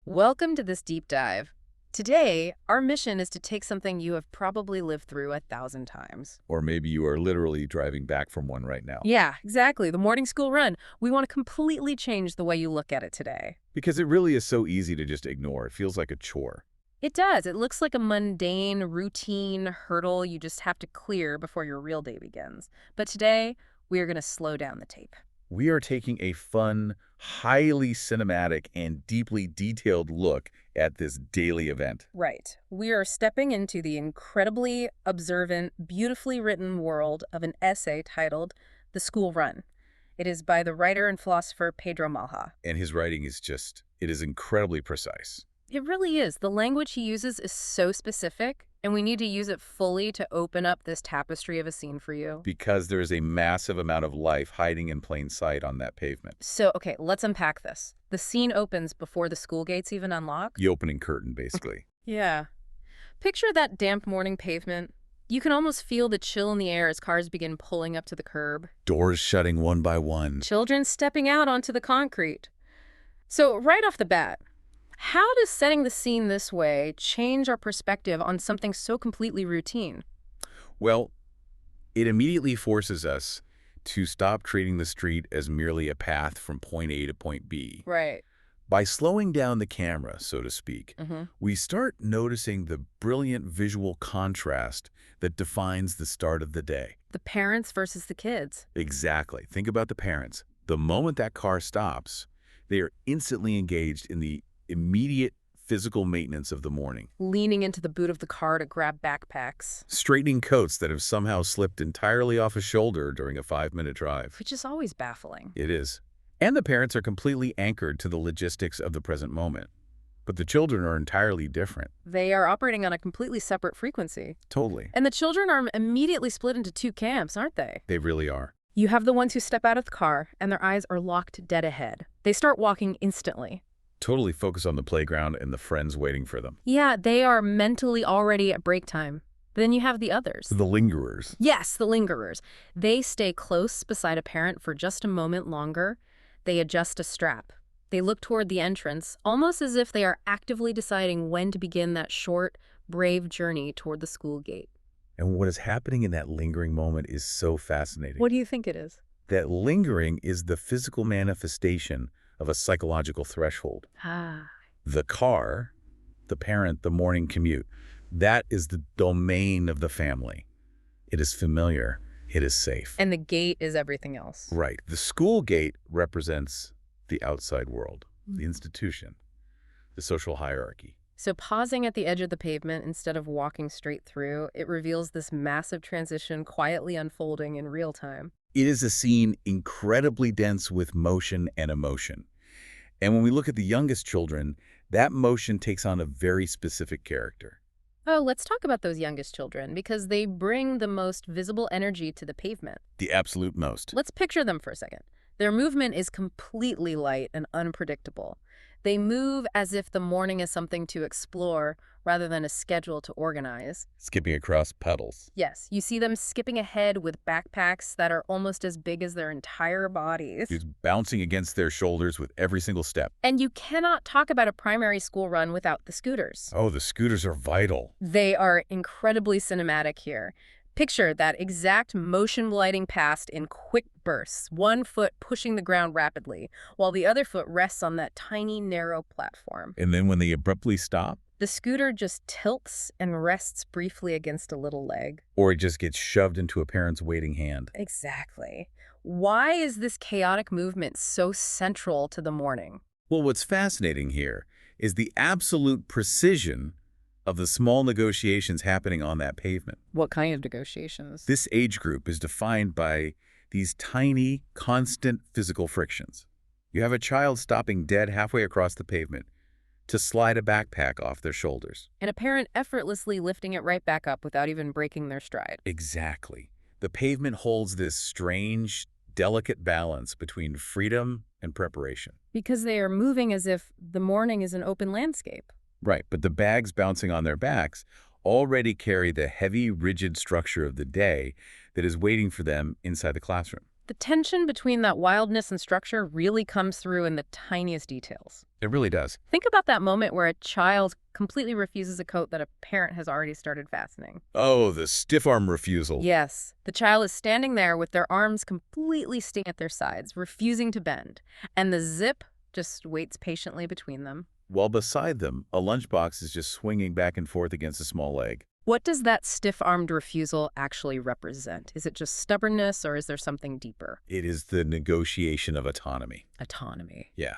Welcome to this deep dive. Today, our mission is to take something you have probably lived through 1,000 times. Or maybe you are literally driving back from one right now. Yeah, exactly. The morning school run. We want to completely change the way you look at it today. Because it really is so easy to just ignore. It feels like a chore. It does. It looks like a mundane, routine hurdle you just have to clear before your real day begins. But today, we are going to slow down the tape. We are taking a fun, highly cinematic, and deeply detailed look at this daily event. Right. We are stepping into the incredibly observant, beautifully written world of an essay titled The School Run. It is by the writer and philosopher Pedro Malha. And his writing is it is incredibly precise. It really is. The language he uses is so specific, and we need to use it fully to open up this tapestry of a scene for you. Because there is a massive amount of life hiding in plain sight on that pavement. So, okay, let's unpack this. The scene opens before the school gates even unlock. The opening curtain, basically. Yeah. Picture that damp morning pavement. You can almost feel the chill in the air as cars begin pulling up to the curb. Doors shutting one by one. Children stepping out onto the concrete. So, right off the bat, how does setting the scene this way change our perspective on something so completely routine? Well, it immediately forces us to stop treating the street as merely a path from point A to point B. Right. By slowing down the camera, so to speak, we start noticing the brilliant visual contrast that defines the start of the day. The parents versus the kids. Exactly. Think about the parents. The moment that car stops, they are instantly engaged in the immediate physical maintenance of the morning. Leaning into the boot of the car to grab backpacks. Straightening coats that have somehow slipped entirely off a shoulder during a 5-minute drive. Which is always baffling. It is. And the parents are completely anchored to the logistics of the present moment. But the children are entirely different. They are operating on a completely separate frequency. Totally. And the children are immediately split into two camps, aren't they? They really are. You have the ones who step out of the car, and their eyes are locked dead ahead. They start walking instantly. Totally focus on the playground and the friends waiting for them. Yeah, they are mentally already at break time. Then you have the others. The lingerers. Yes, the lingerers. They stay close beside a parent for just a moment longer. They adjust a strap. They look toward the entrance, almost as if they are actively deciding when to begin that short, brave journey toward the school gate. And what is happening in that lingering moment is so fascinating. What do you think it is? That lingering is the physical manifestation of a psychological threshold. The car, the parent, the morning commute, that is the domain of the family. It is familiar. It is safe. And the gate is everything else. Right. The school gate represents the outside world, the institution, the social hierarchy. So pausing at the edge of the pavement instead of walking straight through, it reveals this massive transition quietly unfolding in real time. It is a scene incredibly dense with motion and emotion. And when we look at the youngest children, that motion takes on a very specific character. Oh, let's talk about those youngest children, because they bring the most visible energy to the pavement. The absolute most. Let's picture them for a second. Their movement is completely light and unpredictable. They move as if the morning is something to explore rather than a schedule to organize. Skipping across puddles. Yes, you see them skipping ahead with backpacks that are almost as big as their entire bodies. It's bouncing against their shoulders with every single step. And you cannot talk about a primary school run without the scooters. Oh, the scooters are vital. They are incredibly cinematic here. Picture that exact motion gliding past in quick bursts, one foot pushing the ground rapidly, while the other foot rests on that tiny, narrow platform. And then when they abruptly stop, the scooter just tilts and rests briefly against a little leg. or it just gets shoved into a parent's waiting hand. Exactly. Why is this chaotic movement so central to the morning? Well, what's fascinating here is the absolute precision of the small negotiations happening on that pavement. What kind of negotiations? This age group is defined by these tiny, constant physical frictions. You have a child stopping dead halfway across the pavement to slide a backpack off their shoulders. And a parent effortlessly lifting it right back up without even breaking their stride. Exactly. The pavement holds this strange, delicate balance between freedom and preparation. Because they are moving as if the morning is an open landscape. Right, but the bags bouncing on their backs already carry the heavy, rigid structure of the day that is waiting for them inside the classroom. The tension between that wildness and structure really comes through in the tiniest details. It really does. Think about that moment where a child completely refuses a coat that a parent has already started fastening. Oh, the stiff arm refusal. Yes, the child is standing there with their arms completely sticking at their sides, refusing to bend, and the zip just waits patiently between them. While beside them, a lunchbox is just swinging back and forth against a small leg. What does that stiff-armed refusal actually represent? Is it just stubbornness, or is there something deeper? It is the negotiation of autonomy. Autonomy. Yeah.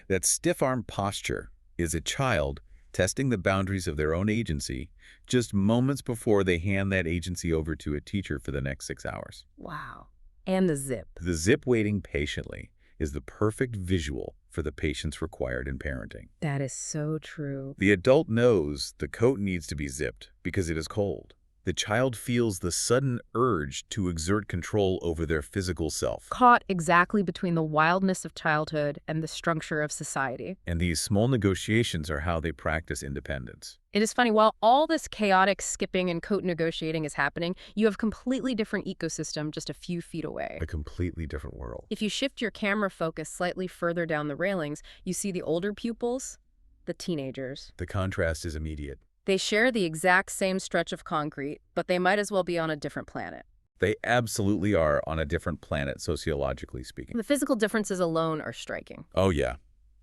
That stiff-arm posture is a child testing the boundaries of their own agency just moments before they hand that agency over to a teacher for the next 6 hours. Wow. And the zip. The zip waiting patiently is the perfect visual for the patience required in parenting. That is so true. The adult knows the coat needs to be zipped because it is cold. The child feels the sudden urge to exert control over their physical self. Caught exactly between the wildness of childhood and the structure of society. And these small negotiations are how they practice independence. It is funny, while all this chaotic skipping and coat negotiating is happening, you have a completely different ecosystem just a few feet away. A completely different world. If you shift your camera focus slightly further down the railings, you see the older pupils, the teenagers. The contrast is immediate. They share the exact same stretch of concrete, but they might as well be on a different planet. They absolutely are on a different planet, sociologically speaking. The physical differences alone are striking. Oh yeah,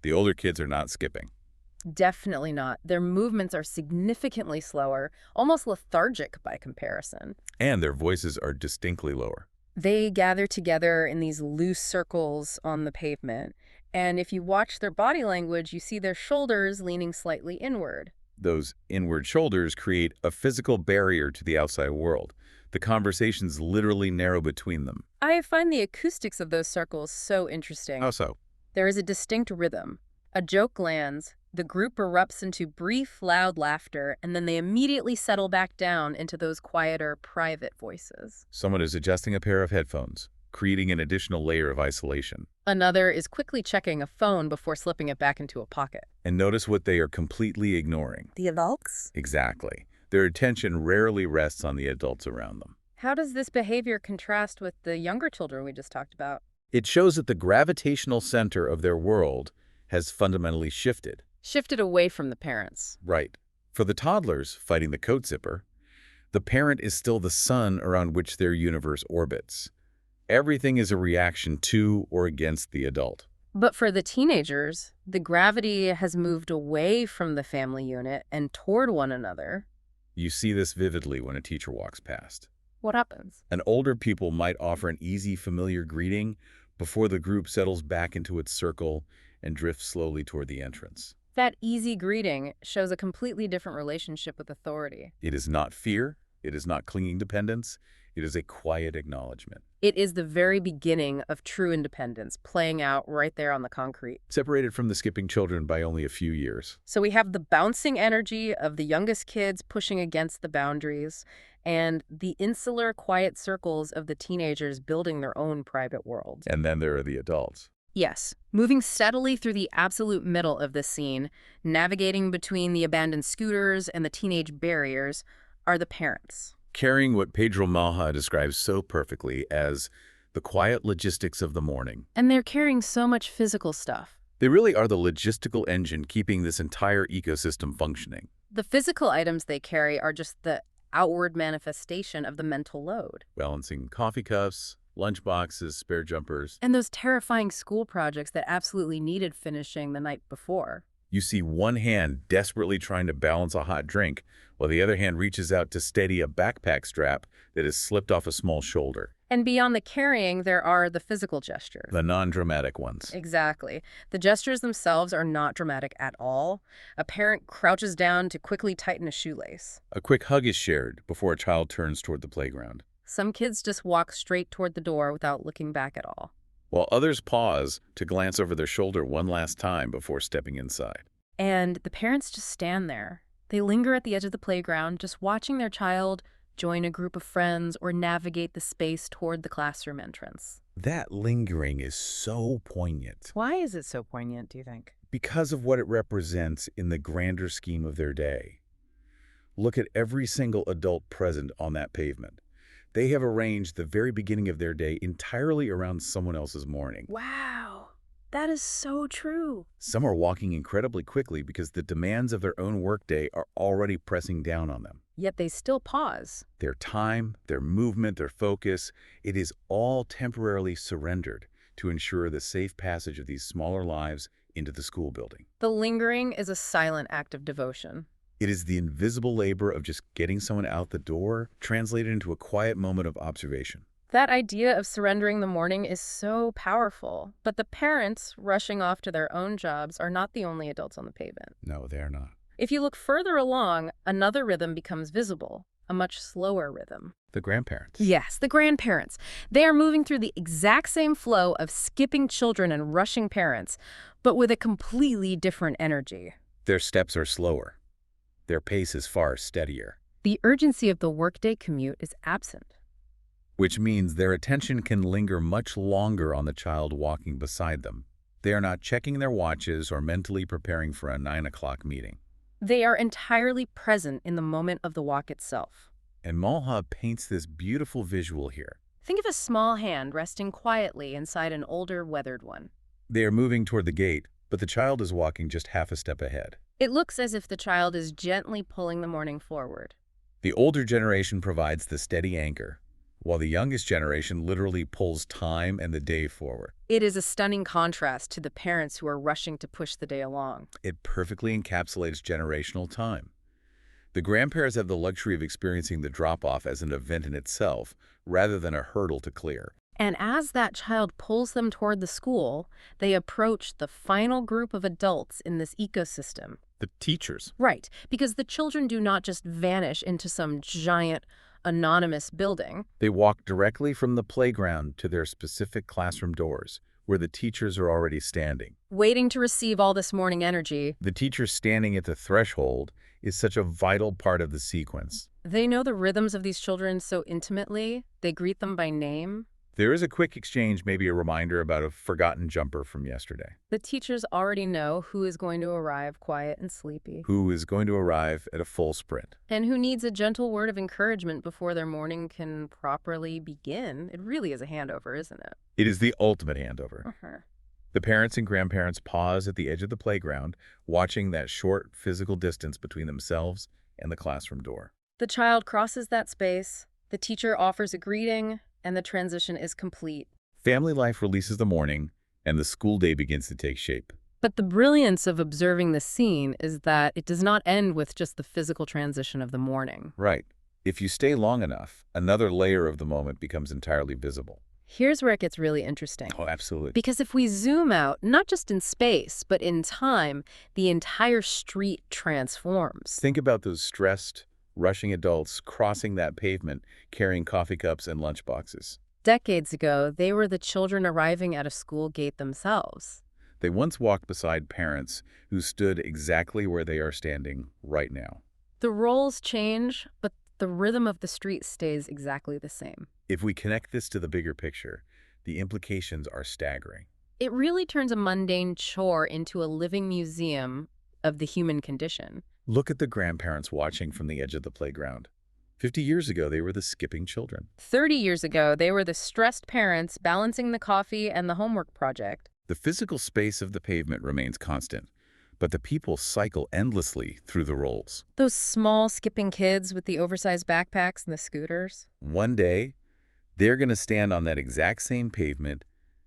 the older kids are not skipping. Definitely not. Their movements are significantly slower, almost lethargic by comparison. And their voices are distinctly lower. They gather together in these loose circles on the pavement, and if you watch their body language, you see their shoulders leaning slightly inward. Those inward shoulders create a physical barrier to the outside world. The conversations literally narrow between them. I find the acoustics of those circles so interesting. How so? There is a distinct rhythm. A joke lands, the group erupts into brief, loud laughter, and then they immediately settle back down into those quieter, private voices. Someone is adjusting a pair of headphones, creating an additional layer of isolation. Another is quickly checking a phone before slipping it back into a pocket. And notice what they are completely ignoring. The adults? Exactly. Their attention rarely rests on the adults around them. How does this behavior contrast with the younger children we just talked about? It shows that the gravitational center of their world has fundamentally shifted. Shifted away from the parents. Right. For the toddlers fighting the coat zipper, the parent is still the sun around which their universe orbits. Everything is a reaction to or against the adult. But for the teenagers, the gravity has moved away from the family unit and toward one another. You see this vividly when a teacher walks past. What happens? An older pupil might offer an easy, familiar greeting before the group settles back into its circle and drifts slowly toward the entrance. That easy greeting shows a completely different relationship with authority. It is not fear. It is not clinging dependence. It is a quiet acknowledgement. It is the very beginning of true independence, playing out right there on the concrete. Separated from the skipping children by only a few years. So we have the bouncing energy of the youngest kids pushing against the boundaries, and the insular, quiet circles of the teenagers building their own private worlds. And then there are the adults. Yes, moving steadily through the absolute middle of this scene, navigating between the abandoned scooters and the teenage barriers, are the parents. Carrying what Pedro Malha describes so perfectly as the quiet logistics of the morning. And they're carrying so much physical stuff. They really are the logistical engine keeping this entire ecosystem functioning. The physical items they carry are just the outward manifestation of the mental load. Balancing coffee cups, lunch boxes, spare jumpers. And those terrifying school projects that absolutely needed finishing the night before. You see one hand desperately trying to balance a hot drink, while the other hand reaches out to steady a backpack strap that has slipped off a small shoulder. And beyond the carrying, there are the physical gestures. The non-dramatic ones. Exactly. The gestures themselves are not dramatic at all. A parent crouches down to quickly tighten a shoelace. A quick hug is shared before a child turns toward the playground. Some kids just walk straight toward the door without looking back at all. While others pause to glance over their shoulder one last time before stepping inside. And the parents just stand there. They linger at the edge of the playground, just watching their child join a group of friends or navigate the space toward the classroom entrance. That lingering is so poignant. Why is it so poignant, do you think? Because of what it represents in the grander scheme of their day. Look at every single adult present on that pavement. They have arranged the very beginning of their day entirely around someone else's morning. Wow, that is so true. Some are walking incredibly quickly because the demands of their own workday are already pressing down on them. Yet they still pause. Their time, their movement, their focus, it is all temporarily surrendered to ensure the safe passage of these smaller lives into the school building. The lingering is a silent act of devotion. It is the invisible labor of just getting someone out the door, translated into a quiet moment of observation. That idea of surrendering the morning is so powerful, but the parents rushing off to their own jobs are not the only adults on the pavement. No, they're not. If you look further along, another rhythm becomes visible, a much slower rhythm. The grandparents. Yes, the grandparents. They are moving through the exact same flow of skipping children and rushing parents, but with a completely different energy. Their steps are slower. Their pace is far steadier, The urgency of the workday commute is absent. which means their attention can linger much longer on the child walking beside them. They are not checking their watches or mentally preparing for a 9 o'clock meeting. They are entirely present in the moment of the walk itself. And Mulha paints this beautiful visual here. Think of a small hand resting quietly inside an older, weathered one. They are moving toward the gate, but the child is walking just half a step ahead. It looks as if the child is gently pulling the morning forward. The older generation provides the steady anchor, while the youngest generation literally pulls time and the day forward. It is a stunning contrast to the parents who are rushing to push the day along. It perfectly encapsulates generational time. The grandparents have the luxury of experiencing the drop-off as an event in itself, rather than a hurdle to clear. And as that child pulls them toward the school, they approach the final group of adults in this ecosystem. The teachers. Right, because the children do not just vanish into some giant, anonymous building. They walk directly from the playground to their specific classroom doors, where the teachers are already standing. Waiting to receive all this morning energy. The teacher standing at the threshold is such a vital part of the sequence. They know the rhythms of these children so intimately, they greet them by name. There is a quick exchange, maybe a reminder about a forgotten jumper from yesterday. The teachers already know who is going to arrive quiet and sleepy, Who is going to arrive at a full sprint. and who needs a gentle word of encouragement before their morning can properly begin. It really is a handover, isn't it? It is the ultimate handover. Uh-huh. The parents and grandparents pause at the edge of the playground, watching that short physical distance between themselves and the classroom door. The child crosses that space, the teacher offers a greeting, and the transition is complete. Family life releases the morning, and the school day begins to take shape. But the brilliance of observing the scene is that it does not end with just the physical transition of the morning. Right. If you stay long enough, another layer of the moment becomes entirely visible. Here's where it gets really interesting. Oh, absolutely. Because if we zoom out, not just in space, but in time, the entire street transforms. Think about those stressed, rushing adults crossing that pavement, carrying coffee cups and lunchboxes. Decades ago, they were the children arriving at a school gate themselves. They once walked beside parents who stood exactly where they are standing right now. The roles change, but the rhythm of the street stays exactly the same. If we connect this to the bigger picture, the implications are staggering. It really turns a mundane chore into a living museum of the human condition. Look at the grandparents watching from the edge of the playground. 50 years ago, they were the skipping children. 30 years ago, they were the stressed parents balancing the coffee and the homework project. The physical space of the pavement remains constant, but the people cycle endlessly through the roles. Those small skipping kids with the oversized backpacks and the scooters. One day, they're going to stand on that exact same pavement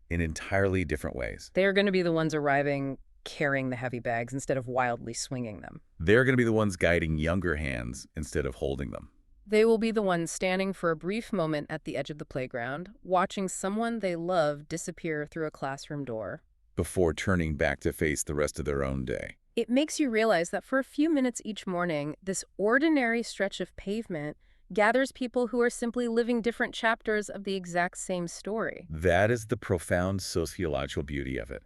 in entirely different ways. They are going to be the ones arriving carrying the heavy bags instead of wildly swinging them. They're going to be the ones guiding younger hands instead of holding them. They will be the ones standing for a brief moment at the edge of the playground, watching someone they love disappear through a classroom door. Before turning back to face the rest of their own day. It makes you realize that for a few minutes each morning, this ordinary stretch of pavement gathers people who are simply living different chapters of the exact same story. That is the profound sociological beauty of it.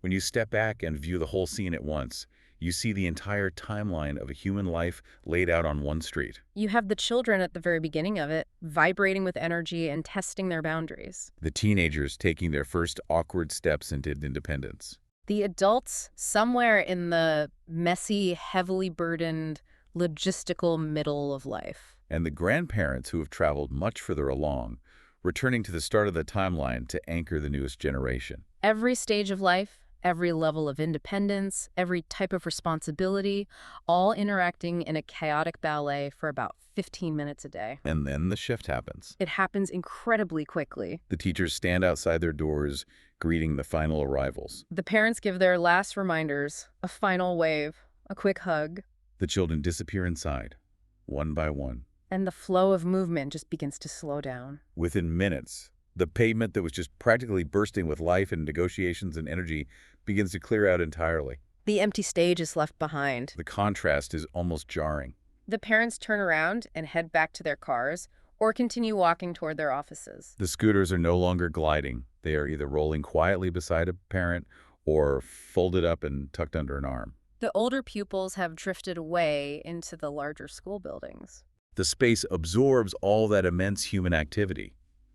When you step back and view the whole scene at once, you see the entire timeline of a human life laid out on one street. You have the children at the very beginning of it, vibrating with energy and testing their boundaries. The teenagers taking their first awkward steps into independence. The adults somewhere in the messy, heavily burdened, logistical middle of life. and the grandparents who have traveled much further along, returning to the start of the timeline to anchor the newest generation. Every stage of life, every level of independence, every type of responsibility, all interacting in a chaotic ballet for about 15 minutes a day. And then the shift happens. It happens incredibly quickly. The teachers stand outside their doors, greeting the final arrivals. The parents give their last reminders, a final wave, a quick hug. The children disappear inside, one by one. And the flow of movement just begins to slow down. Within minutes, the pavement that was just practically bursting with life and negotiations and energy begins to clear out entirely. The empty stage is left behind. The contrast is almost jarring. The parents turn around and head back to their cars or continue walking toward their offices. The scooters are no longer gliding. They are either rolling quietly beside a parent or folded up and tucked under an arm. The older pupils have drifted away into the larger school buildings. The space absorbs all that immense human activity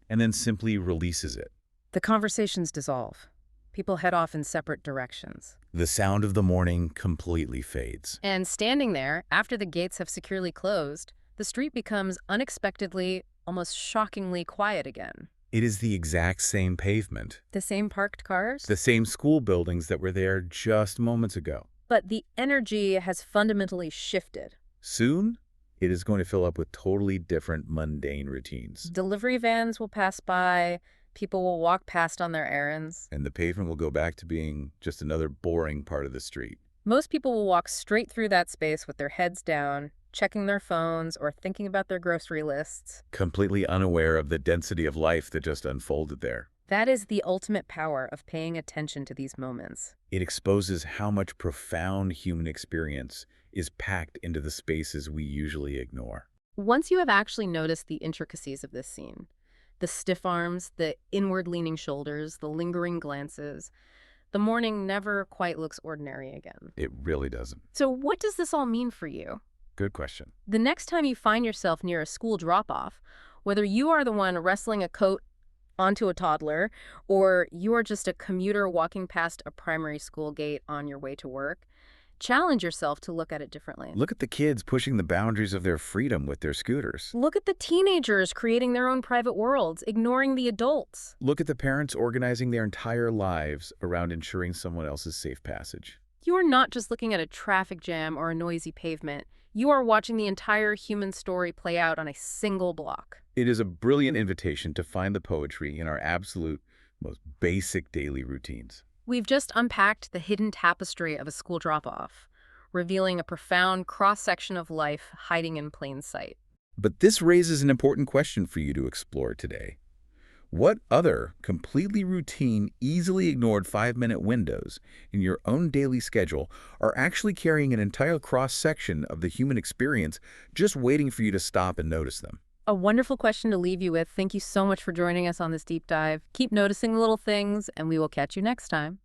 and then simply releases it. The conversations dissolve. People head off in separate directions. The sound of the morning completely fades. And standing there, after the gates have securely closed, the street becomes unexpectedly, almost shockingly quiet again. It is the exact same pavement, The same parked cars? the same school buildings that were there just moments ago. But the energy has fundamentally shifted. Soon, it is going to fill up with totally different mundane routines. Delivery vans will pass by, people will walk past on their errands. And the pavement will go back to being just another boring part of the street. Most people will walk straight through that space with their heads down, checking their phones or thinking about their grocery lists. Completely unaware of the density of life that just unfolded there. That is the ultimate power of paying attention to these moments. It exposes how much profound human experience is packed into the spaces we usually ignore. Once you have actually noticed the intricacies of this scene, the stiff arms, the inward-leaning shoulders, the lingering glances, the morning never quite looks ordinary again. It really doesn't. So what does this all mean for you? Good question. The next time you find yourself near a school drop-off, whether you are the one wrestling a coat onto a toddler, or you are just a commuter walking past a primary school gate on your way to work, challenge yourself to look at it differently. Look at the kids pushing the boundaries of their freedom with their scooters. Look at the teenagers creating their own private worlds, ignoring the adults. Look at the parents organizing their entire lives around ensuring someone else's safe passage. You are not just looking at a traffic jam or a noisy pavement. You are watching the entire human story play out on a single block. It is a brilliant invitation to find the poetry in our absolute, most basic daily routines. We've just unpacked the hidden tapestry of a school drop-off, revealing a profound cross-section of life hiding in plain sight. But this raises an important question for you to explore today. What other completely routine, easily ignored 5-minute windows in your own daily schedule are actually carrying an entire cross-section of the human experience just waiting for you to stop and notice them? A wonderful question to leave you with. Thank you so much for joining us on this deep dive. Keep noticing little things, and we will catch you next time.